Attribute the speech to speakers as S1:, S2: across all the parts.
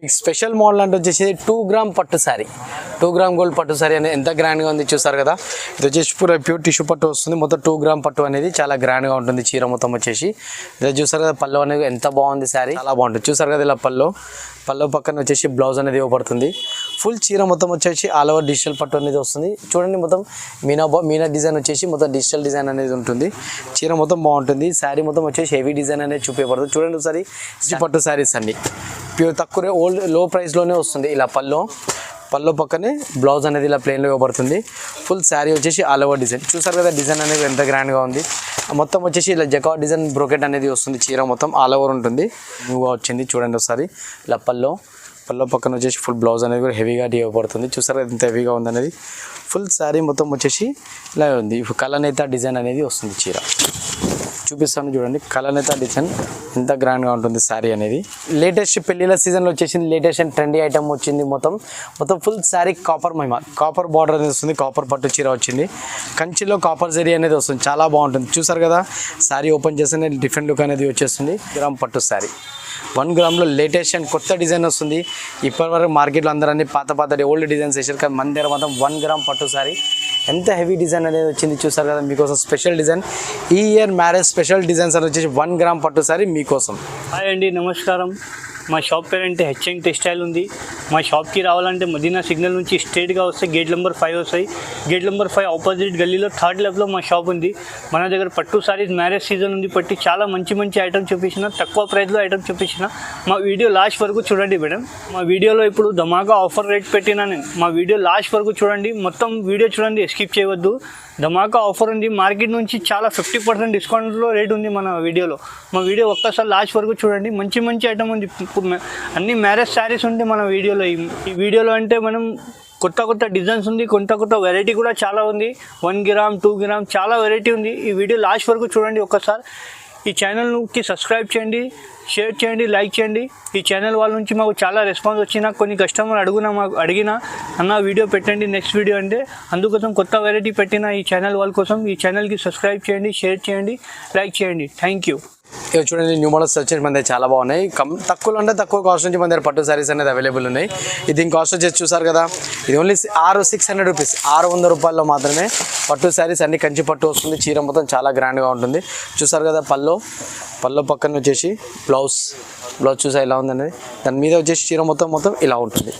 S1: Special model అంటే వచ్చేసి 2 gram పట్టు సారీ, 2 గ్రామ్ గోల్డ్ పట్టు సారీ అనేది ఎంత గ్రాండ్గా ఉంది చూసారు కదా. ఇది వచ్చేసి పూర ప్యూర్ టిష్యూ పట్టు వస్తుంది. మొత్తం 2 గ్రామ్ పట్టు అనేది చాలా గ్రాండ్గా ఉంటుంది. చీర మొత్తం వచ్చేసి ఇది చూసారు కదా. పళ్ళు అనేది ఎంత బాగుంది, సారీ చాలా బాగుంటుంది. చూసారు కదా ఇలా పళ్ళు పక్కన వచ్చేసి బ్లౌజ్ అనేది ఇవ్వబడుతుంది. ఫుల్ చీర మొత్తం వచ్చేసి ఆల్ ఓవర్ డిజిటల్ పట్టు అనేది వస్తుంది. చూడండి మొత్తం మీనా డిజైన్ వచ్చేసి మొత్తం డిజిటల్ డిజైన్ అనేది ఉంటుంది. చీర మొత్తం బాగుంటుంది. శారీ మొత్తం వచ్చేసి హెవీ డిజైన్ అనేది చూపించబడుతుంది. చూడండి ఒకసారి పట్టు శారీస్ అన్ని ప్యూర్ తక్కువ లో ప్రైస్లోనే వస్తుంది. ఇలా పళ్ళు పక్కనే బ్లౌజ్ అనేది ఇలా ప్లెయిన్లో ఇవ్వబడుతుంది. ఫుల్ శారీ వచ్చేసి ఆల్ ఓవర్ డిజైన్ చూసారు కదా. డిజైన్ అనేది ఎంత గ్రాండ్గా ఉంది. మొత్తం వచ్చేసి ఇలా జకార్డ్ డిజైన్ బ్రోకెట్ అనేది వస్తుంది. చీర మొత్తం ఆల్ ఓవర్ ఉంటుంది. న్యూగా వచ్చింది చూడండి ఒకసారి. ఇలా పళ్ళు పక్కన వచ్చేసి ఫుల్ బ్లౌజ్ అనేది కూడా హెవీగా ఇవ్వబడుతుంది. చూసారు ఎంత హెవీగా ఉంది అనేది. ఫుల్ శారీ మొత్తం వచ్చేసి ఇలా ఉంది. కలనేత డిజైన్ అనేది వస్తుంది. చీర చూపిస్తాను చూడండి. కలనేత డిజైన్ ఎంత గ్రాండ్గా ఉంటుంది శారీ అనేది. లేటెస్ట్ పెళ్ళిళ్ళ సీజన్లో వచ్చేసింది. లేటెస్ట్ అండ్ ట్రెండీ ఐటమ్ వచ్చింది. మొత్తం ఫుల్ శారీ కాపర్ బార్డర్ అనేది వస్తుంది. కాపర్ పట్టు చీర వచ్చింది. కంచిలో కాపర్ జరీ అనేది వస్తుంది. చాలా బాగుంటుంది. చూసారు కదా. శారీ ఓపెన్ చేస్తేనే డిఫరెంట్ లుక్ అనేది వచ్చేస్తుంది. గ్రామ్ పట్టు శారీ 1 గ్రామ్లో లేటెస్ట్ అండ్ కొత్త డిజైన్ వస్తుంది. ఇప్పటివరకు మార్కెట్లో అందరూ అన్ని పాత ఓల్డ్ డిజైన్స్ వేసారు. కానీ మన దగ్గర మాత్రం 1 గ్రామ్ పట్టు శారీ ఎంత హెవీ డిజైన్ అనేది వచ్చింది. చూసారు కదా. మీకోసం స్పెషల్ డిజైన్ ఈ ఇయర్ మ్యారేజ్ స్పెషల్ డిజైన్స్ అని వచ్చేసి 1 గ్రామ్ పట్టు శారీ మీకోసం.
S2: హాయ్ అండి, నమస్కారం. మా షాప్ పేరంటే హెచ్ఎన్ టెక్స్టైల్ ఉంది. మా షాప్కి రావాలంటే మదీనా సిగ్నల్ నుంచి స్ట్రేట్గా వస్తే గేట్ నెంబర్ 5 వస్తాయి. గేట్ నెంబర్ 5 ఆపోజిట్ గల్లీలో 3rd లెఫ్ట్లో మా షాప్ ఉంది. మన దగ్గర పట్టు సారీస్ మ్యారేజ్ సీజన్ ఉంది బట్టి చాలా మంచి ఐటమ్ చూపించిన, తక్కువ ప్రైస్లో ఐటమ్ చూపించిన. మా వీడియో లాస్ట్ వరకు చూడండి మేడం. మా వీడియోలో ఇప్పుడు ధమాకా ఆఫర్ రేట్ పెట్టినా నేను. మా వీడియో లాస్ట్ వరకు చూడండి. మొత్తం వీడియో చూడండి, స్కిప్ చేయవద్దు. ధమాకా ఆఫర్ ఉంది. మార్కెట్ నుంచి చాలా 50% డిస్కౌంట్లో రేట్ ఉంది మన వీడియోలో. మా వీడియో ఒక్కసారి లాస్ట్ వరకు చూడండి. మంచి ఐటమ్ ఉంది. అన్ని మ్యారేజ్ శారీస్ ఉంది మన వీడియోలో. ఈ వీడియోలో అంటే మనం కొత్త డిజైన్స్ ఉంది. కొత్త వెరైటీ కూడా చాలా ఉంది. 1 గ్రామ్ 2 గ్రామ్ చాలా వెరైటీ ఉంది. ఈ వీడియో లాస్ట్ వరకు చూడండి ఒక్కసారి. ఈ ఛానల్కి సబ్స్క్రైబ్ చేయండి, షేర్ చేయండి, లైక్ చేయండి. ఈ ఛానల్ వాళ్ళ నుంచి మాకు చాలా రెస్పాన్స్ వచ్చిన. కొన్ని కస్టమర్ అడిగిన అన్న వీడియో పెట్టండి నెక్స్ట్ వీడియో అంటే, అందుకోసం కొత్త వెరైటీ పెట్టిన ఈ ఛానల్ వాళ్ళ కోసం. ఈ ఛానల్కి సబ్స్క్రైబ్ చేయండి, షేర్ చేయండి, లైక్ చేయండి. Thank you.
S1: ఇక చూడండి న్యూ మోడల్స్ వచ్చేసి మన దగ్గర చాలా బాగున్నాయి. తక్కువ కాస్ట్ నుంచి మన దగ్గర పట్టు సారీస్ అనేది అవైలబుల్ ఉన్నాయి. దీని కాస్ట్ వచ్చేసి చూసారు కదా. ఇది ఓన్లీ 600 రూపీస్, 600 రూపాయల్లో మాత్రమే పట్టు శారీస్ అన్ని కంచి పట్టు వస్తుంది. చీర మొత్తం చాలా గ్రాండ్గా ఉంటుంది. చూసారు కదా. పళ్ళు పక్కన వచ్చేసి బ్లౌజ్ చూసా ఇలా ఉంది అనేది. దాని మీద వచ్చేసి చీర మొత్తం ఇలా ఉంటుంది.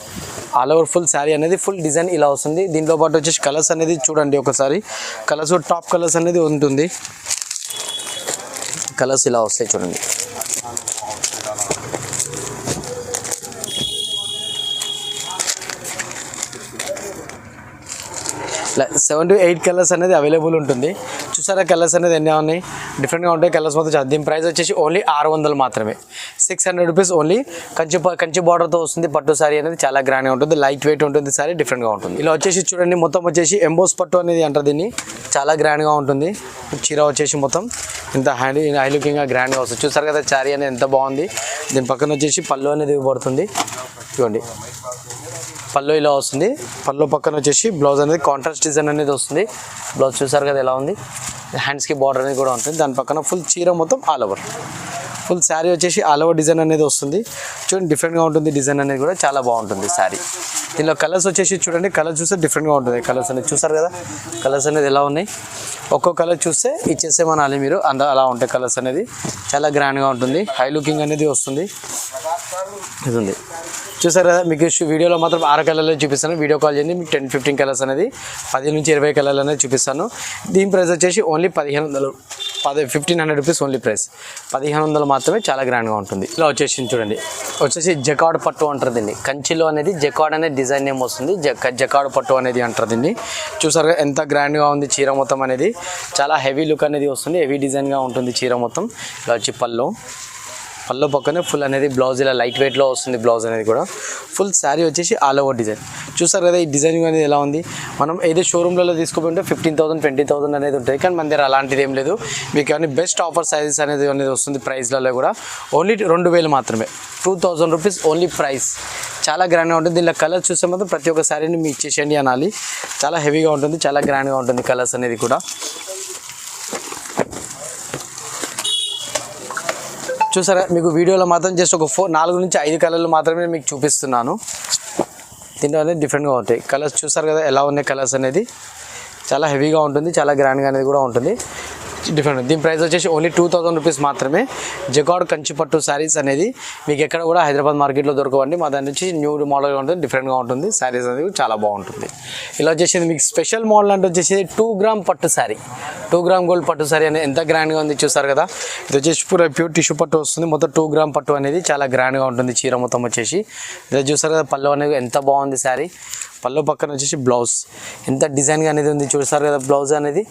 S1: ఆల్ ఓవర్ ఫుల్ శారీ అనేది ఫుల్ డిజైన్ ఇలా వస్తుంది. దీంట్లో పాటు వచ్చేసి కలర్స్ అనేది చూడండి ఒకసారి. కలర్స్ టాప్ కలర్స్ అనేది ఉంటుంది. కలర్స్ ఇలా వస్తాయి చూడండి. ఇలా 7 to 8 కలర్స్ అనేది అవైలబుల్ ఉంటుంది. చూసారా కలర్స్ అనేది ఎన్ని ఉన్నాయి, డిఫరెంట్గా ఉంటాయి కలర్స్ మొత్తం. దీని ప్రైస్ వచ్చేసి ఓన్లీ 600 మాత్రమే, 600 రూపీస్ ఓన్లీ. కంచి బార్డర్తో వస్తుంది. పట్టు శారీ అనేది చాలా గ్రాండ్గా ఉంటుంది. లైట్ వెయిట్ ఉంటుంది. శారీ డిఫరెంట్గా ఉంటుంది. ఇలా వచ్చేసి చూడండి మొత్తం వచ్చేసి ఎంబోస్ పట్టు అనేది అంటారు దీన్ని. చాలా గ్రాండ్గా ఉంటుంది. చీర వచ్చేసి మొత్తం ఇంత హై లుకింగ్గా గ్రాండ్గా వస్తుంది. చూసారు కదా శారీ అనేది ఎంత బాగుంది. దీని పక్కన వచ్చేసి పళ్ళు అనేది ఇవ్వబడుతుంది. చూడండి పళ్ళు ఇలా వస్తుంది. పళ్ళు పక్కన వచ్చేసి బ్లౌజ్ అనేది కాంట్రాస్ట్ డిజైన్ అనేది వస్తుంది. బ్లౌజ్ చూసారు కదా ఎలా ఉంది. హ్యాండ్స్కి బార్డర్ అనేది కూడా ఉంటుంది. దాని పక్కన ఫుల్ చీర మొత్తం ఆల్ ఓవర్. ఫుల్ శారీ వచ్చేసి ఆల్ ఓవర్ డిజైన్ అనేది వస్తుంది. చూడండి డిఫరెంట్గా ఉంటుంది. డిజైన్ అనేది కూడా చాలా బాగుంటుంది శారీ. దీనిలో కలర్స్ వచ్చేసి చూడండి. కలర్ చూస్తే డిఫరెంట్గా ఉంటుంది. కలర్స్ అనేది చూసారు కదా. కలర్స్ అనేది ఎలా ఉన్నాయి. ఒక్కో కలర్ చూస్తే ఇచ్చేసేమనాలి మీరు. అలా ఉంటాయి కలర్స్ అనేది. చాలా గ్రాండ్గా ఉంటుంది. హై లుకింగ్ అనేది వస్తుంది. ఇది ఉంది చూసారు కదా. మీకు వీడియోలో మాత్రం 6 కలర్లు చూపిస్తాను. వీడియో కాల్ చేయండి. మీకు 10-15 కలర్స్ అనేది 10 నుంచి 20 కలర్లు అనేది చూపిస్తాను. దీని ప్రైస్ వచ్చేసి ఓన్లీ 1500 రూపీస్ ఓన్లీ ప్రైస్. 1500 మాత్రమే. చాలా గ్రాండ్గా ఉంటుంది. ఇలా వచ్చేసి చూడండి జకార్డ్ పట్టు అంటారు దీన్ని. కంచిలో అనేది జకార్డ్ అనే డిజైన్ నేమ్ వస్తుంది. జకార్డ్ పట్టు అనేది అంటారు దీన్ని. చూసారు ఎంత గ్రాండ్గా ఉంది చీర మొత్తం అనేది. చాలా హెవీ లుక్ అనేది వస్తుంది. హెవీ డిజైన్గా ఉంటుంది చీర మొత్తం. ఇలా వచ్చి పళ్ళు పక్కనే ఫుల్ అనేది బ్లౌజ్ ఇలా లైట్ వెయిట్లో వస్తుంది. బ్లౌజ్ అనేది కూడా ఫుల్ శారీ వచ్చేసి ఆల్ ఓవర్ డిజైన్. చూసారు కదా ఈ డిజైనింగ్ అనేది ఎలా ఉంది. మనం ఏదో షోరూమ్లలో తీసుకుంటే 15,000 20,000 అనేది ఉంటుంది. కానీ మన దగ్గర అలాంటిది ఏం లేదు. మీకు అన్ని బెస్ట్ ఆఫర్ సైజెస్ అనేది వస్తుంది. ప్రైస్లలో కూడా ఓన్లీ 2000 మాత్రమే, 2000 రూపీస్ ఓన్లీ ప్రైస్. చాలా గ్రాండ్గా ఉంటుంది. దీనిలో కలర్స్ చూస్తే మాత్రం ప్రతి ఒక్క శారీని మీ ఇచ్చేసేయండి అనాలి. చాలా హెవీగా ఉంటుంది. చాలా గ్రాండ్గా ఉంటుంది కలర్స్ అనేది కూడా. చూసారా మీకు వీడియోలో మాత్రం జస్ట్ ఒక 4 నుంచి 5 కలర్లు మాత్రమే మీకు చూపిస్తున్నాను. దీంట్లో అనేది డిఫరెంట్గా ఉంటాయి కలర్స్. చూసారు కదా ఎలా ఉన్నాయి కలర్స్ అనేది. చాలా హెవీగా ఉంటుంది, చాలా గ్రాండ్గా అనేది కూడా ఉంటుంది. డిఫరెంట్. దీని ప్రైస్ వచ్చేసి ఓన్లీ 2000 రూపీస్ మాత్రమే. జకార్డ్ కంచిపట్టు శారీస్ అనేది మీకు ఎక్కడ కూడా హైదరాబాద్ మార్కెట్లో దొరకవండి. మా దాని నుంచి న్యూ మోడల్గా ఉంటుంది, డిఫరెంట్గా ఉంటుంది. శారీస్ అనేది చాలా బాగుంటుంది. ఇలా వచ్చేసి మీకు స్పెషల్ మోడల్ అంటే వచ్చేసి 2 గ్రామ్ పట్టు శారీ, 2 గ్రామ్ గోల్డ్ పట్టు శారీ అనేది ఎంత గ్రాండ్గా ఉంది చూసారు కదా. ఇది వచ్చేసి ప్యూర్ టిష్యూ పట్టు వస్తుంది. మొత్తం 2 గ్రామ్ పట్టు అనేది చాలా గ్రాండ్గా ఉంటుంది. చీర మొత్తం వచ్చేసి ఇది చూసారు కదా. పళ్ళు అనేది ఎంత బాగుంది శారీ. పళ్ళు పక్కన వచ్చేసి బ్లౌజ్ ఎంత డిజైన్గా అనేది ఉంది చూస్తారు కదా. బ్లౌజ్ అనేది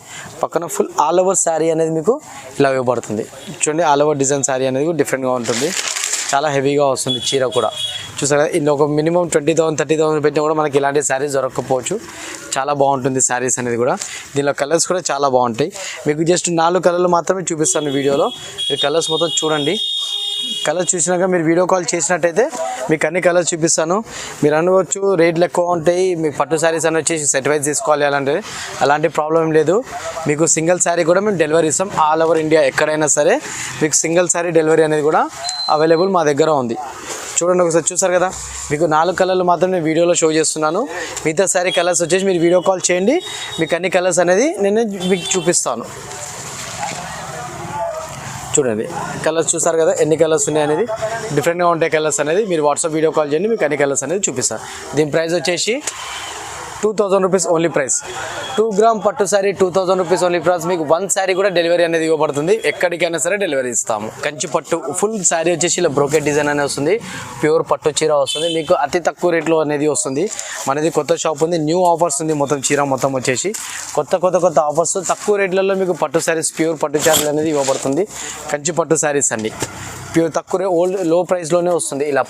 S1: పక్కన ఫుల్ ఆల్ ఓవర్ శారీ అనేది మీకు ఇలా ఇవ్వబడుతుంది. చూడండి ఆల్ ఓవర్ డిజైన్ శారీ అనేది డిఫరెంట్గా ఉంటుంది. చాలా హెవీగా వస్తుంది చీర కూడా. చూసారు కదా. ఇందులో ఒక మినిమం 20,000 30,000 పెట్టినా కూడా మనకి ఇలాంటి శారీస్ దొరకకపోవచ్చు. చాలా బాగుంటుంది శారీస్ అనేది కూడా. దీనిలో కలర్స్ కూడా చాలా బాగుంటాయి. మీకు జస్ట్ 4 కలర్లు మాత్రమే చూపిస్తాను వీడియోలో. ఈ కలర్స్ మొత్తం చూడండి. కలర్స్ చూసినాక మీరు వీడియో కాల్ చేసినట్టయితే మీకు అన్ని కలర్స్ చూపిస్తాను. మీరు అనుకోవచ్చు రేట్లు ఎక్కువ ఉంటాయి, మీకు పట్టు శారీస్ అని వచ్చేసి సెట్ వైజ్ తీసుకోవాలి అలాంటి ప్రాబ్లం ఏం లేదు. మీకు సింగిల్ శారీ కూడా మేము డెలివరీ ఇస్తాం. ఆల్ ఓవర్ ఇండియా ఎక్కడైనా సరే మీకు సింగిల్ శారీ డెలివరీ అనేది కూడా అవైలబుల్ మా దగ్గర ఉంది. చూడండి ఒకసారి. చూసారు కదా. మీకు 4 కలర్లు మాత్రం నేను వీడియోలో షో చేస్తున్నాను. మిగతా శారీ కలర్స్ వచ్చేసి మీరు వీడియో కాల్ చేయండి. మీకు అన్ని కలర్స్ అనేది నేను మీకు చూపిస్తాను. చూడండి కలర్స్ చూసారు కదా ఎన్ని కలర్స్ ఉన్నాయి అనేది. డిఫరెంట్గా ఉంటాయి కలర్స్ అనేది. మీరు వాట్సాప్ వీడియో కాల్ చేయండి, మీకు అన్ని కలర్స్ అనేది చూపిస్తాను. దీని ప్రైస్ వచ్చేసి 2000 రూపీస్ ఓన్లీ ప్రైస్. 2 గ్రామ్ పట్టు శారీ 2000 రూపీస్ ఓన్లీ ప్రైస్. మీకు 1 శారీ కూడా డెలివరీ అనేది ఇవ్వబడుతుంది. ఎక్కడికైనా సరే డెలివరీ ఇస్తాము. కంచి పట్టు ఫుల్ శారీ వచ్చేసి ఇలా బ్రోకెట్ డిజైన్ అనేది వస్తుంది. ప్యూర్ పట్టు చీర వస్తుంది. మీకు అతి తక్కువ రేట్లో అనేది వస్తుంది. మనది కొత్త షాప్ ఉంది, న్యూ ఆఫర్స్ ఉంది. మొత్తం చీర మొత్తం వచ్చేసి కొత్త ఆఫర్స్. తక్కువ రేట్లలో మీకు పట్టు శారీస్ ప్యూర్ పట్టు చీరలు అనేది ఇవ్వబడుతుంది. కంచి పట్టు శారీస్ అండి. ప్యూర్ తక్కువ లో ప్రైస్లోనే వస్తుంది. ఇలా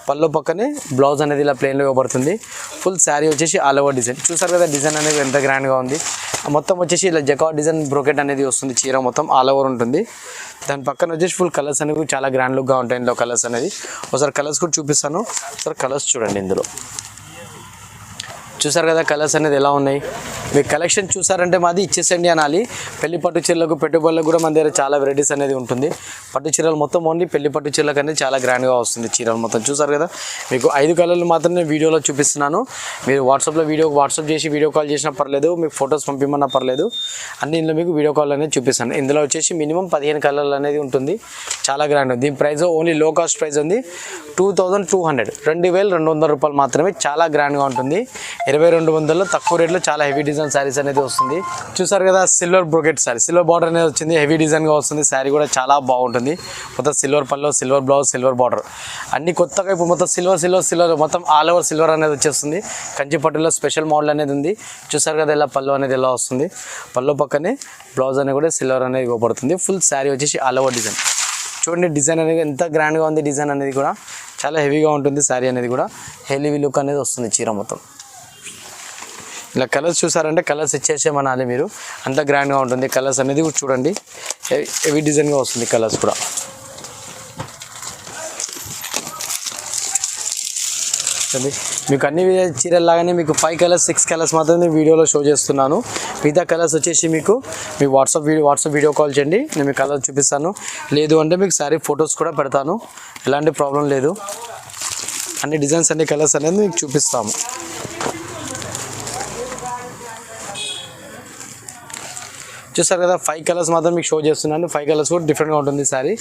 S1: పళ్ళు పక్కనే బ్లౌజ్ అనేది ఇలా ప్లెయిన్లో ఇవ్వబడుతుంది. ఫుల్ శారీ వచ్చేసి ఆల్ ఓవర్ డిజైన్. చూసారు కదా డిజైన్ అనేది ఎంత గ్రాండ్గా ఉంది. మొత్తం వచ్చేసి ఇలా జకార్డ్ డిజైన్ బ్రోకెట్ అనేది వస్తుంది. చీర మొత్తం ఆల్ ఓవర్ ఉంటుంది. దాని పక్కన వచ్చేసి ఫుల్ కలర్స్ అనేవి చాలా గ్రాండ్ లుక్గా ఉంటాయి. ఇందులో కలర్స్ అనేది ఒకసారి కలర్స్ కూడా చూపిస్తాను. ఒకసారి కలర్స్ చూడండి. ఇందులో చూసారు కదా కలర్స్ అనేది ఎలా ఉన్నాయి. మీకు కలెక్షన్ చూసారంటే మాది ఇచ్చేసండి అనాలి. పెళ్లి పట్టు చీరలకు పెట్టుబడులకు కూడా మన దగ్గర చాలా వెరైటీస్ అనేది ఉంటుంది. పట్టు చీరలు మొత్తం ఓన్లీ పెళ్లి పట్టు చీరలకు అనేది చాలా గ్రాండ్గా వస్తుంది. చీరలు మొత్తం చూసారు కదా. మీకు 5 కలర్లు మాత్రమే వీడియోలో చూపిస్తున్నాను. మీరు వాట్సాప్ చేసి వీడియో కాల్ చేసినా పర్లేదు, మీకు ఫొటోస్ పంపిమన్నా పర్లేదు. అన్ని ఇందులో మీకు వీడియో కాల్ అనేది చూపిస్తాను. ఇందులో వచ్చేసి మినిమం 15 కలర్లు అనేది ఉంటుంది. చాలా గ్రాండ్ ఉంది. దీని ప్రైస్ ఓన్లీ లో కాస్ట్ ప్రైస్ ఉంది 2200 2200 రూపాయలు మాత్రమే. చాలా గ్రాండ్గా ఉంటుంది. 2200లో తక్కువ రేట్లో చాలా హెవీ డిజైన్ శారీస్ అనేది వస్తుంది. చూసారు కదా silver brocade sari, silver border అనేది వచ్చింది. హెవీ డిజైన్గా వస్తుంది. శారీ కూడా చాలా బాగుంటుంది. మొత్తం సిల్వర్ పళ్ళు, సిల్వర్ బ్లౌజ్, సిల్వర్ బార్డర్ అన్ని కొత్తగా ఇప్పుడు మొత్తం సిల్వర్ మొత్తం ఆల్ ఓవర్ సిల్వర్ అనేది వచ్చేస్తుంది. కంచి పట్టులో స్పెషల్ మోడల్ అనేది ఉంది. చూసారు కదా ఇలా పళ్ళు అనేది ఎలా వస్తుంది. పళ్ళు పక్కనే బ్లౌజ్ అనేది కూడా సిల్వర్ అనేది ఇవ్వబడుతుంది. ఫుల్ శారీ వచ్చేసి ఆల్ ఓవర్ డిజైన్. చూడండి డిజైన్ అనేది ఎంత గ్రాండ్గా ఉంది. డిజైన్ అనేది కూడా చాలా హెవీగా ఉంటుంది. శారీ అనేది కూడా హెవీ లుక్ అనేది వస్తుంది చీర మొత్తం. ఇలా కలర్స్ చూసారంటే కలర్స్ ఇచ్చేసేమనాలి మీరు. అంత గ్రాండ్గా ఉంటుంది. కలర్స్ అనేది కూడా చూడండి హెవీ డిజైన్గా వస్తుంది. కలర్స్ కూడా మీకు అన్ని చీరల్లాగానే మీకు 5 కలర్స్ 6 కలర్స్ మాత్రమే వీడియోలో షో చేస్తున్నాను. మిగతా కలర్స్ వచ్చేసి మీకు మీ వాట్సాప్ వీడియో కాల్ చేయండి. నేను మీకు కలర్ చూపిస్తాను. లేదు అంటే మీకు శారీ ఫొటోస్ కూడా పెడతాను. ఎలాంటి ప్రాబ్లం లేదు. అన్ని డిజైన్స్ అన్ని కలర్స్ అనేది మీకు చూపిస్తాము. చూస్తారు కదా 5 కలర్స్ మాత్రం మీకు షో చేస్తున్నాను. 5 కలర్స్ కూడా డిఫరెంట్గా ఉంటుంది. శారీ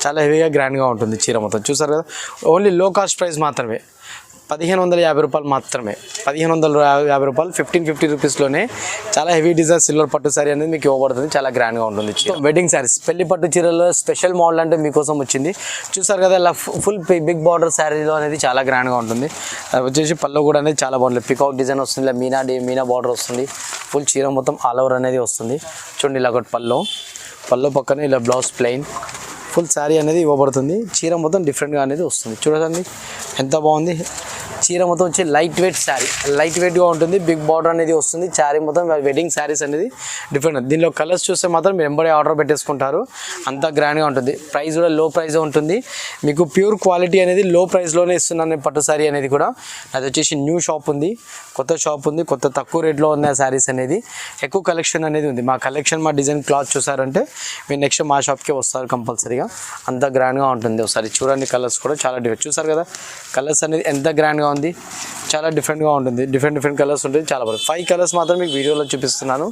S1: చాలా హెవీగా గ్రాండ్గా ఉంటుంది చీర మొత్తం. చూస్తారు కదా ఓన్లీ లో కాస్ట్ ప్రైస్ మాత్రమే 1550 రూపాయలు మాత్రమే. 1550 రూపాయలు 1550 రూపీస్లోనే చాలా హెవీ డిజైన్ సిల్వర్ పట్టు శారీ అనేది మీకు ఇవ్వబడుతుంది. చాలా గ్రాండ్గా ఉంటుంది. వెడ్డింగ్ శారీస్ పెళ్లి పట్టు చీరలో స్పెషల్ మోడల్ అంటే మీకోసం వచ్చింది. చూసారు కదా ఇలా ఫుల్ బిగ్ బార్డర్ శారీలో అనేది చాలా గ్రాండ్గా ఉంటుంది. వచ్చేసి పళ్ళు కూడా అనేది చాలా బాగుంటుంది. పికాక్ డిజైన్ వస్తుంది. ఇలా మీనా బార్డర్ వస్తుంది. ఫుల్ చీర మొత్తం ఆల్ ఓవర్ అనేది వస్తుంది. చూడండి ఇలా ఒకటి పళ్ళు పక్కన ఇలా బ్లౌజ్ ప్లెయిన్ ఫుల్ శారీ అనేది ఇవ్వబడుతుంది. చీర మొత్తం డిఫరెంట్గా అనేది వస్తుంది. చూడండి ఎంత బాగుంది. చీర మొత్తం వచ్చి లైట్ వెయిట్ శారీ, లైట్ వెయిట్గా ఉంటుంది, బిగ్ బార్డర్ అనేది వస్తుంది. శారీ మొత్తం వెడ్డింగ్ శారీస్ అనేది డిఫరెంట్. దీనిలో కలర్స్ చూస్తే మాత్రం మీరు ఎంబడే ఆర్డర్ పెట్టేసుకుంటారు, అంత గ్రాండ్గా ఉంటుంది. ప్రైస్ కూడా లో ప్రైస్ ఉంటుంది, మీకు ప్యూర్ క్వాలిటీ అనేది లో ప్రైస్లోనే ఇస్తున్నాను పట్టు శారీ అనేది కూడా. అది వచ్చేసి న్యూ షాప్ ఉంది, కొత్త షాప్ ఉంది, కొత్త తక్కువ రేట్లో ఉన్న శారీస్ అనేది ఎక్కువ కలెక్షన్ అనేది ఉంది. మా కలెక్షన్ మా డిజైన్ క్లాత్ చూసారంటే మీరు నెక్స్ట్ మా షాప్కే వస్తారు కంపల్సరీగా, అంత గ్రాండ్గా ఉంటుంది. ఒకసారి చూడండి కలర్స్ కూడా చాలా డిఫరెంట్. చూసారు కదా కలర్స్ అనేది ఎంత గ్రాండ్గా ఉంది, చాలా డిఫరెంట్గా ఉంటుంది. డిఫరెంట్ కలర్స్ ఉంటుంది, చాలా బాగుంది. 5 కలర్స్ మాత్రం మీకు వీడియోలో చూపిస్తున్నాను.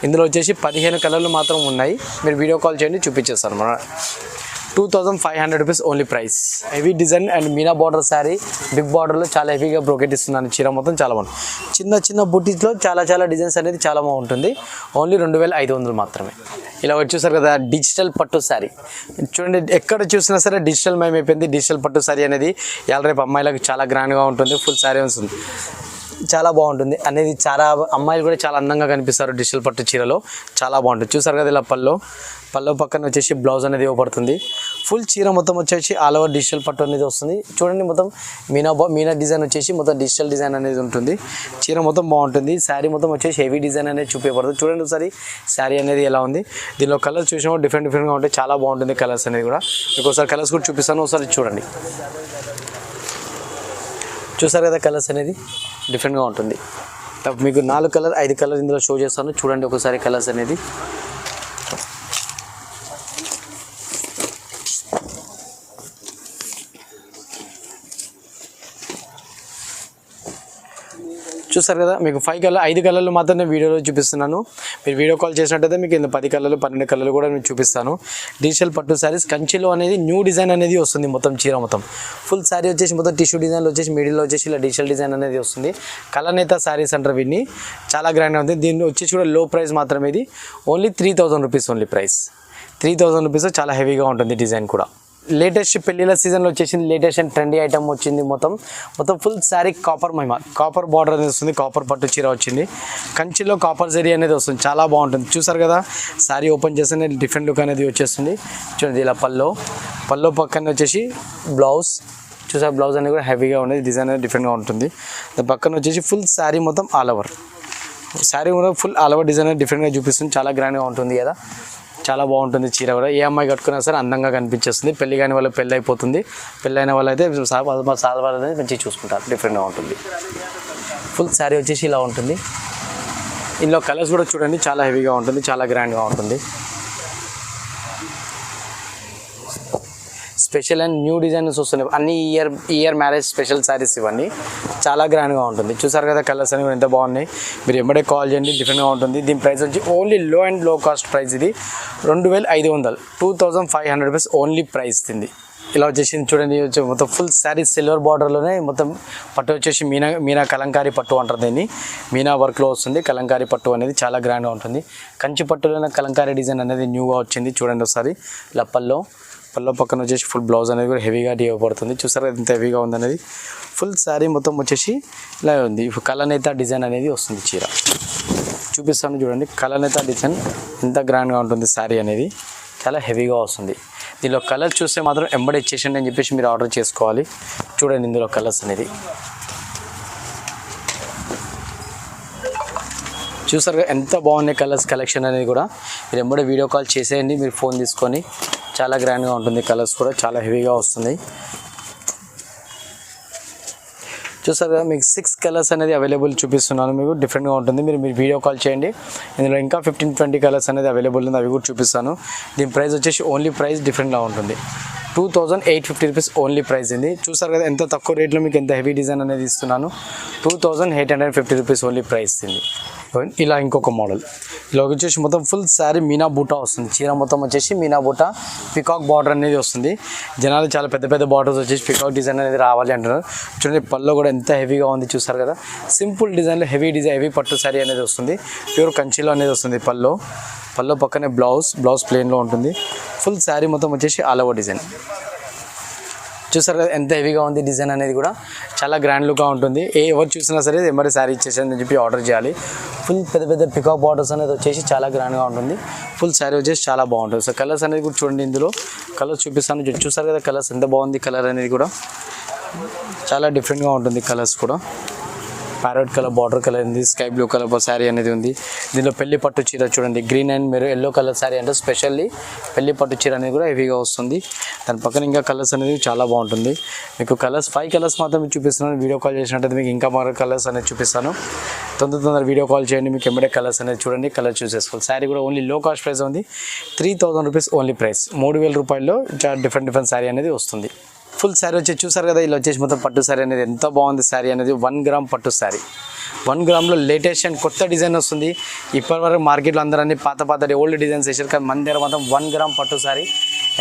S1: ఇందులో వచ్చేసి 15 కలర్లు మాత్రం ఉన్నాయి. మీరు వీడియో కాల్ చేయండి, చూపించేస్తాను. మన 2500 rupees only price. Heavy design and Meena border sari, big బార్డర్లో చాలా హెవీగా బ్రోకెట్ ఇస్తున్నాను. చీర మొత్తం చాలా బాగుంది. చిన్న బుటీస్లో చాలా డిజైన్స్ అనేది చాలా బాగుంటుంది. ఓన్లీ 2500 మాత్రమే. ఇలా వచ్చేసారు కదా డిజిటల్ పట్టు శారీ. చూడండి ఎక్కడ చూసినా సరే డిజిటల్ మయం అయిపోయింది. డిజిటల్ పట్టు శారీ అనేది ఇవాళ రేపు అమ్మాయిలకు చాలా గ్రాండ్గా ఉంటుంది. ఫుల్ శారీ వస్తుంది, చాలా బాగుంటుంది అనేది. చాలా అమ్మాయిలు కూడా చాలా అందంగా కనిపిస్తారు డిజిటల్ పట్టు చీరలో, చాలా బాగుంటుంది. చూసారు కదా ఇలా పల్లో పక్కన వచ్చేసి బ్లౌజ్ అనేది ఇవ్వబడుతుంది. ఫుల్ చీర మొత్తం వచ్చేసి ఆల్ ఓవర్ డిజిటల్ పట్టు అనేది వస్తుంది. చూడండి మొత్తం మీనా డిజైన్ వచ్చేసి మొత్తం డిజిటల్ డిజైన్ అనేది ఉంటుంది. చీర మొత్తం బాగుంటుంది. శారీ మొత్తం వచ్చేసి హెవీ డిజైన్ అనేది చూపించబడుతుంది. చూడండి ఒకసారి శారీ అనేది ఎలా ఉంది. దీనిలో కలర్స్ చూసినా డిఫరెంట్గా ఉంటాయి, చాలా బాగుంటుంది కలర్స్ అనేది కూడా. మీకు ఒకసారి కలర్స్ కూడా చూపిస్తాను, ఒకసారి చూడండి. చూసారు కదా కలర్స్ అనేది డిఫరెంట్గా ఉంటుంది. మీకు 4 కలర్ 5 కలర్ ఇందులో షో చేస్తాను, చూడండి ఒకసారి కలర్స్ అనేది. చూస్తారు కదా మీకు 5 కలర్లు మాత్రం నేను వీడియోలో చూపిస్తున్నాను. మీరు వీడియో కాల్ చేసినట్టయితే మీకు 10 కలర్లు 12 కలర్లు కూడా నేను చూపిస్తాను. డిజిటల్ పట్టు శారీస్ కంచిలో అనేది న్యూ డిజైన్ అనేది వస్తుంది. మొత్తం చీర మొత్తం ఫుల్ శారీ వచ్చేసి మొత్తం టిష్యూ డిజైన్లో వచ్చేసి మిడిల్లో వచ్చేసి ఇలా డిజిటల్ డిజైన్ అనేది వస్తుంది. కలనేత శారీస్ అంటారు వీటిని, చాలా గ్రాండ్గా ఉంది. దీన్ని వచ్చేసి కూడా లో ప్రైస్ మాత్రమే. ఇది only 3000 rupees only price. 3000 rupees, చాలా హెవీగా ఉంటుంది డిజైన్ కూడా. లేటెస్ట్ పెళ్ళిళ్ళ సీజన్లో వచ్చేసింది, లేటెస్ట్ అండ్ ట్రెండీ ఐటమ్ వచ్చింది. మొత్తం ఫుల్ శారీ కాపర్ బార్డర్ అనేది వస్తుంది. కాపర్ పట్టు చీర వచ్చింది, కంచిలో కాపర్ జరీ అనేది వస్తుంది, చాలా బాగుంటుంది. చూసారు కదా శారీ ఓపెన్ చేస్తే డిఫరెంట్ లుక్ అనేది వచ్చేస్తుంది. చూడండి ఇలా పల్లో పక్కన వచ్చేసి బ్లౌజ్, చూసారు బ్లౌజ్ అనేది కూడా హెవీగా ఉండేది, డిజైన్ అనేది డిఫరెంట్గా ఉంటుంది. దాని పక్కన వచ్చేసి ఫుల్ శారీ మొత్తం ఆల్ ఓవర్ శారీ కూడా ఫుల్ ఆల్ ఓవర్ డిజైన్ అనేది డిఫరెంట్గా చూపిస్తుంది, చాలా గ్రాండ్గా ఉంటుంది కదా, చాలా బాగుంటుంది చీర కూడా. ఏ అమ్మాయి కట్టుకున్నా సరే అందంగా కనిపించేస్తుంది. పెళ్లి కాని వాళ్ళకి పెళ్ళి అయిపోతుంది, పెళ్ళైన వాళ్ళు అయితే సార్ అనేది మంచిగా చూసుకుంటారు, డిఫరెంట్గా ఉంటుంది. ఫుల్ శారీ వచ్చేసి ఇలా ఉంటుంది. ఇందులో కలర్స్ కూడా చూడండి, చాలా హెవీగా ఉంటుంది, చాలా గ్రాండ్గా ఉంటుంది. స్పెషల్ అండ్ న్యూ డిజైన్స్ వస్తున్నాయి అన్ని. ఇయర్ మ్యారేజ్ స్పెషల్ శారీస్ ఇవన్నీ, చాలా గ్రాండ్గా ఉంటుంది. చూసారు కదా కలర్స్ అనేవి ఎంత బాగున్నాయి. మీరు ఎంబడే కాల్ చేయండి, డిఫరెంట్గా ఉంటుంది. దీని ప్రైస్ వచ్చి ఓన్లీ లో కాస్ట్ ప్రైస్. ఇది 2500, 2500 రూపీస్ ఓన్లీ ప్రైస్ తింది. ఇలా వచ్చేసి చూడండి మొత్తం ఫుల్ శారీ సిల్వర్ బార్డర్లోనే మొత్తం పట్టు వచ్చేసి మీనా కలంకారీ పట్టు అంటారు దీన్ని. మీనా వర్క్లో వస్తుంది కలంకారీ పట్టు అనేది, చాలా గ్రాండ్గా ఉంటుంది. కంచి పట్టులోనే కలంకారీ డిజైన్ అనేది న్యూగా వచ్చింది. చూడండి ఒకసారి ఇలా పల్లో పక్కన వచ్చేసి ఫుల్ బ్లౌజ్ అనేది కూడా హెవీగా ఇవ్వబడుతుంది. చూసారా ఎంత హెవీగా ఉందనేది. ఫుల్ శారీ మొత్తం వచ్చేసి ఇలా ఉంది. కలనేత డిజైన్ అనేది వస్తుంది. చీర చూపిస్తాను చూడండి, కలనేత డిజైన్ ఎంత గ్రాండ్గా ఉంటుంది. శారీ అనేది చాలా హెవీగా వస్తుంది. దీనిలో కలర్ చూస్తే మాత్రం ఎంబడి ఇచ్చేసండి అని చెప్పేసి మీరు ఆర్డర్ చేసుకోవాలి. చూడండి ఇందులో కలర్స్ అనేది చూసారు ఎంత బాగున్నాయి కలర్స్ కలెక్షన్ అనేది కూడా. మీరు ఎంబడే వీడియో కాల్ చేసేయండి మీరు ఫోన్ తీసుకొని, చాలా గ్రాండ్గా ఉంటుంది. కలర్స్ కూడా చాలా హెవీగా వస్తుంది. చూసారు కదా మీకు 6 కలర్స్ అనేది అవైలబుల్ చూపిస్తున్నాను. మీకు డిఫరెంట్గా ఉంటుంది. మీరు వీడియో కాల్ చేయండి. ఇందులో ఇంకా 15-20 కలర్స్ అనేది అవైలబుల్ ఉంది, అవి కూడా చూపిస్తాను. దీని ప్రైస్ వచ్చేసి ఓన్లీ ప్రైస్ డిఫరెంట్గా ఉంటుంది. 2850 రూపీస్ ఓన్లీ ప్రైస్ ఇది. చూసారు కదా ఎంత తక్కువ రేట్లో మీకు ఎంత హెవీ డిజైన్ అనేది ఇస్తున్నాను. 2850 రూపీస్ ఓన్లీ ప్రైస్ ఇది. ఇలా ఇంకొక మోడల్, ఇలా వచ్చేసి మొత్తం ఫుల్ శారీ మీనా బూటా వస్తుంది. చీర మొత్తం వచ్చేసి మీనా బూటా పికాక్ బార్డర్ అనేది వస్తుంది. జనాలు చాలా పెద్ద బార్డర్స్ వచ్చేసి పికాక్ డిజైన్ అనేది రావాలి అంటున్నారు. చూడండి పళ్ళు కూడా ఎంత హెవీగా ఉంది. చూసారు కదా సింపుల్ డిజైన్లో హెవీ పట్టు శారీ అనేది వస్తుంది. ప్యూర్ కంచిలో అనేది వస్తుంది. పళ్ళు పక్కనే బ్లౌజ్ ప్లెయిన్లో ఉంటుంది. ఫుల్ శారీ మొత్తం వచ్చేసి ఆల్ ఓవర్ డిజైన్. చూసారు కదా ఎంత హెవీగా ఉంది డిజైన్ అనేది కూడా, చాలా గ్రాండ్ లుక్గా ఉంటుంది. ఎవరు చూసినా సరే ఎంబడి శారీ ఇచ్చేసాను అని చెప్పి ఆర్డర్ చేయాలి. ఫుల్ పెద్ద పికాక్ బార్డర్స్ అనేది వచ్చేసి చాలా గ్రాండ్గా ఉంటుంది. ఫుల్ శారీ వచ్చేసి చాలా బాగుంటుంది. సో కలర్స్ అనేది కూడా చూడండి, ఇందులో కలర్స్ చూపిస్తాను. చూసారు కదా కలర్స్ ఎంత బాగుంది కలర్ అనేది కూడా. చాలా డిఫరెంట్గా ఉంటుంది కలర్స్ కూడా. ప్యారెట్ కలర్ బార్డర్ కలర్ ఉంది, స్కై బ్లూ కలర్ శారీ అనేది ఉంది. దీనిలో పెళ్లి పట్టు చీర చూడండి, గ్రీన్ అండ్ మీరు ఎల్లో కలర్ శారీ అంటే స్పెషల్లీ పెళ్లి పట్టు చీర అనేది కూడా హెవీగా వస్తుంది. దాని పక్కన ఇంకా కలర్స్ అనేది చాలా బాగుంటుంది. మీకు కలర్స్ 5 కలర్స్ మాత్రం చూపిస్తున్నాను. వీడియో కాల్ చేసినట్టయితే మీకు ఇంకా మరో కలర్స్ అనేది చూపిస్తాను. తొందర వీడియో కాల్ చేయండి, మీకు ఎంబడే కలర్స్ అనేది చూడండి, కలర్ చూస్ చేసుకోవాలి. శారీ కూడా ఓన్లీ లో కాస్ట్ ప్రైస్ ఉంది, 3000 రూపీస్ ఓన్లీ ప్రైస్. 3000 రూపాయల్లో చాలా డిఫరెంట్ శారీ అనేది వస్తుంది. ఫుల్ శారీ వచ్చి చూసారు కదా, ఇలా వచ్చేసి మొత్తం పట్టు శారీ అనేది ఎంత బాగుంది. శారీ అనేది 1 గ్రామ్ పట్టు శారీ, 1 గ్రామ్లో లేటెస్ట్ అండ్ కొత్త డిజైన్ వస్తుంది. ఇప్పటివరకు మార్కెట్లో అందరూ అన్ని పాత ఓల్డ్ డిజైన్స్ వేసారు, కానీ మన దగ్గర మాత్రం 1 గ్రామ్ పట్టు శారీ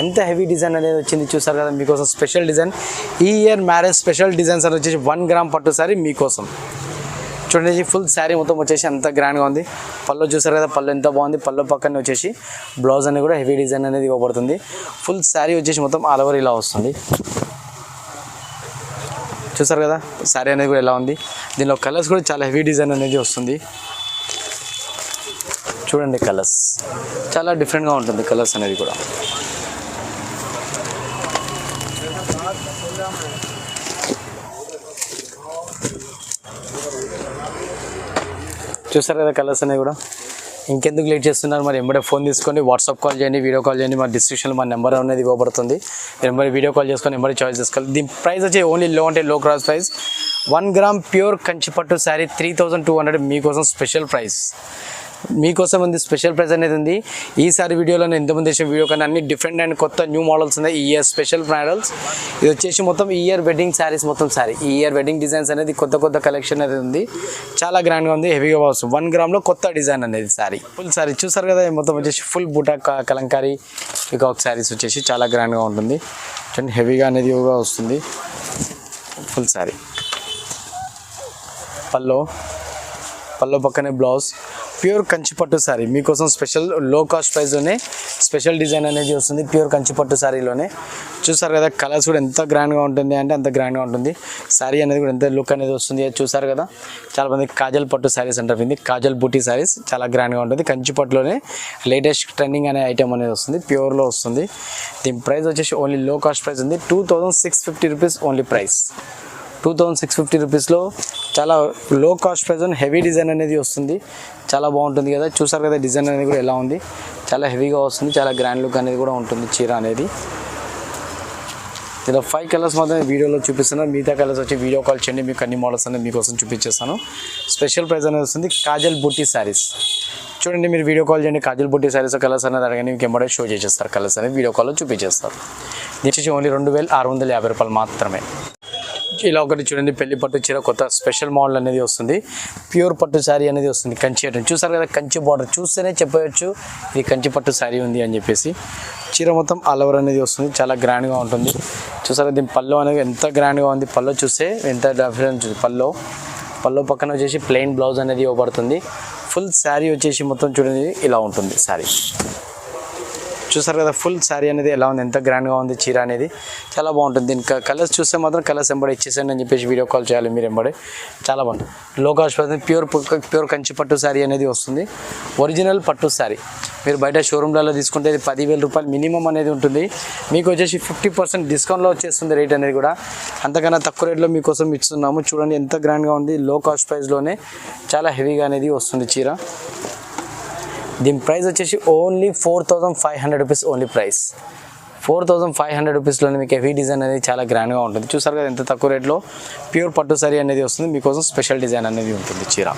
S1: ఎంత హెవీ డిజైన్ అనేది వచ్చింది చూసారు కదా. మీకోసం స్పెషల్ డిజైన్, ఈ ఇయర్ మ్యారేజ్ స్పెషల్ డిజైన్స్ అని వచ్చేసి 1 గ్రామ్ పట్టు శారీ మీకోసం. చూడండి ఫుల్ శారీ మొత్తం వచ్చేసి అంత గ్రాండ్గా ఉంది. పళ్ళు చూసారు కదా, పళ్ళు ఎంత బాగుంది. పళ్ళు పక్కనే వచ్చేసి బ్లౌజ్ అనేది కూడా హెవీ డిజైన్ అనేది ఇవ్వబడుతుంది. ఫుల్ శారీ వచ్చేసి మొత్తం ఆల్ ఓవర్ ఇలా వస్తుంది. చూసారు కదా శారీ అనేది కూడా ఎలా ఉంది. దీనిలో కలర్స్ కూడా చాలా హెవీ డిజైన్ అనేది వస్తుంది. చూడండి కలర్స్ చాలా డిఫరెంట్గా ఉంటుంది. కలర్స్ అనేది కూడా చూసారు కదా కలర్స్ అనేవి కూడా. ఇంకెందుకు లేట్ చేస్తున్నారు, మరి ఎంబడే ఫోన్ తీసుకొని వాట్సాప్ కాల్ చేయండి, వీడియో కాల్ చేయండి. మా డిస్క్రిప్షన్లో మా నెంబర్ అనేది ఇవ్వబడుతుంది. ఎంబడే వీడియో కాల్ చేసుకొని ఎంబడే చాయిస్ చేసుకోవాలి. దీని ప్రైస్ వచ్చి ఓన్లీ లో అంటే లో క్రాస్ ప్రైస్. 1 గ్రామ్ ప్యూర్ కంచిపట్టు శారీ 3200 మీకోసం స్పెషల్ ప్రైస్. మీకోసం ఉంది స్పెషల్ ప్రైస్ అనేది ఉంది. ఈసారి వీడియోలో నేను ఇంతకుముందు చేసిన వీడియో కన్నా అన్ని డిఫరెంట్ అండ్ కొత్త న్యూ మోడల్స్ ఉన్నాయి. ఈ ఇయర్ స్పెషల్ మోడల్స్. ఇది వచ్చేసి మొత్తం ఈ ఇయర్ వెడ్డింగ్ శారీస్, మొత్తం శారీ ఈ ఇయర్ వెడ్డింగ్ డిజైన్స్ అనేది కొత్త కలెక్షన్ అనేది ఉంది. చాలా గ్రాండ్గా ఉంది, హెవీగా వస్తుంది. 1 గ్రామ్లో కొత్త డిజైన్ అనేది శారీ, ఫుల్ శారీ చూసారు కదా. మొత్తం వచ్చేసి ఫుల్ బూటా కలంకారీ పికాక్ శారీస్ వచ్చేసి చాలా గ్రాండ్గా ఉంటుంది. చూడండి హెవీగా అనేది వస్తుంది. ఫుల్ శారీ పల్లో పక్కనే బ్లౌజ్. ప్యూర్ కంచిపట్టు శారీ మీకోసం స్పెషల్ లో కాస్ట్ ప్రైస్లోనే స్పెషల్ డిజైన్ అనేది వస్తుంది. ప్యూర్ కంచిపట్టు శారీలోనే చూసారు కదా. కలర్స్ కూడా ఎంత గ్రాండ్గా ఉంటుంది అంటే అంత గ్రాండ్గా ఉంటుంది. శారీ అనేది కూడా ఎంత లుక్ అనేది వస్తుంది చూసారు కదా. చాలా మంది కాజల్ పట్టు శారీస్ అంటారు, ఇది కాజల్ బూటీ శారీస్ చాలా గ్రాండ్గా ఉంటుంది. కంచిపట్టులోనే లేటెస్ట్ ట్రెండింగ్ అనే ఐటమ్ అనేది వస్తుంది, ప్యూర్లో వస్తుంది. దీని ప్రైస్ వచ్చేసి ఓన్లీ లో కాస్ట్ ప్రైస్ ఉంది, 2650 రూపీస్ ఓన్లీ ప్రైస్. 2650 రూపీస్లో చాలా లో కాస్ట్ ప్రైస్ అని హెవీ డిజైన్ అనేది వస్తుంది. చాలా బాగుంటుంది కదా. చూసారు కదా డిజైన్ అనేది కూడా ఎలా ఉంది, చాలా హెవీగా వస్తుంది. చాలా గ్రాండ్ లుక్ అనేది కూడా ఉంటుంది చీర అనేది. ఇలా 5 కలర్స్ మాత్రం వీడియోలో చూపిస్తున్నాను. మిగతా కలర్స్ వచ్చి వీడియో కాల్ చేయండి, మీకు అన్ని మోడల్స్ అనేది మీకోసం చూపించేస్తాను. స్పెషల్ ప్రైస్ అనేది వస్తుంది. కాజల్ బుట్టి శారీస్ చూడండి, మీరు వీడియో కాల్ చేయండి. కాజల్ బుట్టి శారీస్ కలర్స్ అనేది అడగండి, మీకు ఎంబడే షో చేసేస్తారు. కలర్స్ అనేది వీడియో కాల్లో చూపించేస్తారు. దీని వచ్చేసి ఓన్లీ 2650 రూపాయలు మాత్రమే. ఇలా ఒకటి చూడండి, పెళ్లి పట్టు చీర కొత్త స్పెషల్ మోడల్ అనేది వస్తుంది. ప్యూర్ పట్టు శారీ అనేది వస్తుంది. కంచి ఐటమ్ చూసారు కదా, కంచి బార్డర్ చూస్తేనే చెప్పవచ్చు ఇది కంచి పట్టు శారీ ఉంది అని చెప్పేసి. చీర మొత్తం ఆల్ ఓవర్ అనేది వస్తుంది, చాలా గ్రాండ్గా ఉంటుంది. చూసారా దీని పల్లో అనేది ఎంత గ్రాండ్గా ఉంది. పల్లో చూస్తే ఎంత డిఫరెన్స్. పల్లో పక్కన వచ్చేసి ప్లెయిన్ బ్లౌజ్ అనేది ఇవ్వబడుతుంది. ఫుల్ శారీ వచ్చేసి మొత్తం చూడండి ఇలా ఉంటుంది శారీ. చూసారు కదా ఫుల్ శారీ అనేది ఎలా ఉంది, ఎంత గ్రాండ్గా ఉంది చీర అనేది, చాలా బాగుంటుంది. దీనికి కలర్స్ చూస్తే మాత్రం కలర్స్ ఎంబడి ఇచ్చేసాను అని చెప్పేసి వీడియో కాల్ చేయాలి మీరు ఎంబడి. చాలా బాగుంటుంది. లో కాస్ట్ ప్యూర్ కంచి పట్టు శారీ అనేది వస్తుంది. ఒరిజినల్ పట్టు శారీ మీరు బయట షోరూమ్లలో తీసుకుంటే 10,000 రూపాయలు మినిమం అనేది ఉంటుంది. మీకు వచ్చేసి 50% డిస్కౌంట్లో వచ్చేస్తుంది రేట్ అనేది కూడా. అంతకన్నా తక్కువ రేట్లో మీకోసం ఇస్తున్నాము. చూడండి ఎంత గ్రాండ్గా ఉంది. లో కాస్ట్ ప్రైస్లోనే చాలా హెవీగా అనేది వస్తుంది చీర. దీని ప్రైస్ వచ్చేసి ఓన్లీ 4500 రూపీస్ ఓన్లీ ప్రైస్. 4500 రూపీస్లోనే మీకు హెవీ డిజైన్ అనేది చాలా గ్రాండ్గా ఉంటుంది. చూసారు కదా ఎంత తక్కువ రేట్లో ప్యూర్ పట్టు శారీ అనేది వస్తుంది. మీకోసం స్పెషల్ డిజైన్ అనేది ఉంటుంది చీర.